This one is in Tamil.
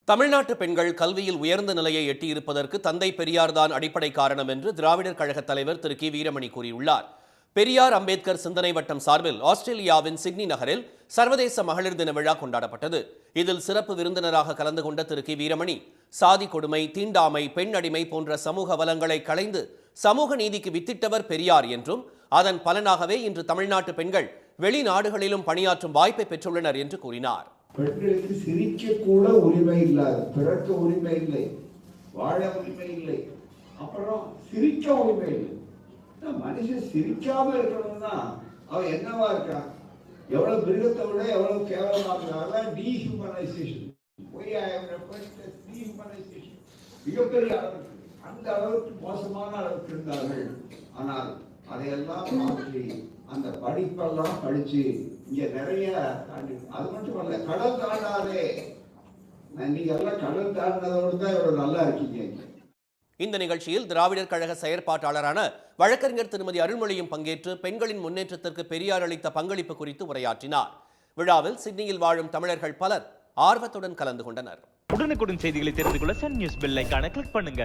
தமிழ்நாட்டு பெண்கள் கல்வியில் உயர்ந்த நிலையை எட்டியிருப்பதற்கு தந்தை பெரியார்தான் அடிப்படை காரணம் என்று திராவிடர் கழக தலைவர் திரு கி வீரமணி கூறியுள்ளார். பெரியார் அம்பேத்கர் சிந்தனை வட்டம் சார்பில் ஆஸ்திரேலியாவின் சிட்னி நகரில் சர்வதேச மகளிர் தின விழா கொண்டாடப்பட்டது. இதில் சிறப்பு விருந்தினராக கலந்து கொண்ட திரு கி வீரமணி, சாதி கொடுமை, தீண்டாமை, பெண் அடிமை போன்ற சமூக வளங்களை களைந்து சமூக நீதிக்கு வித்திட்டவர் பெரியார் என்றும், அதன் பலனாகவே இன்று தமிழ்நாட்டு பெண்கள் வெளிநாடுகளிலும் பணியாற்றும் வாய்ப்பை பெற்றுள்ளனர் என்று கூறினார். பெண்களுக்கு சிரிக்க கூட உரிமை இல்லாது, பிறக்க உரிமை இல்லை, வாழ உரிமை இல்லை, அப்புறம் சிரிக்க உரிமை இல்லை. மனுஷன் சிரிக்காம இருக்கணும்னா அவன் என்னவா இருக்கான்? எவ்வளவு மிருகத்தை விட எவ்வளவு கேவலமாக டீஹியூமனைசேஷன், மிகப்பெரிய அளவுக்கு, அந்த அளவுக்கு மோசமான அளவுக்கு இருந்தார்கள். ஆனால் அதையெல்லாம் மாற்றி அந்த படிப்பெல்லாம் படிச்சு இங்க நிறைய அது மட்டுமல்ல, கடல் தாண்டாதே, நீங்க எல்லாம் கடல் தாண்டினதோடு தான் இவ்வளவு நல்லா இருக்கீங்க. இந்த நிகழ்ச்சியில் திராவிடர் கழக செயற்பாட்டாளரான வழக்கறிஞர் திருமதி அருள்மொழியும் பங்கேற்று பெண்களின் முன்னேற்றத்திற்கு பெரியார் அளித்த பங்களிப்பு குறித்து உரையாற்றினார். விழாவில் சிட்னியில் வாழும் தமிழர்கள் பலர் ஆர்வத்துடன் கலந்து கொண்டனர். உடனுக்குடன் செய்திகளை தெரிந்து கொள்ள சன் நியூஸ் பெல் ஐகானை கிளிக் பண்ணுங்க.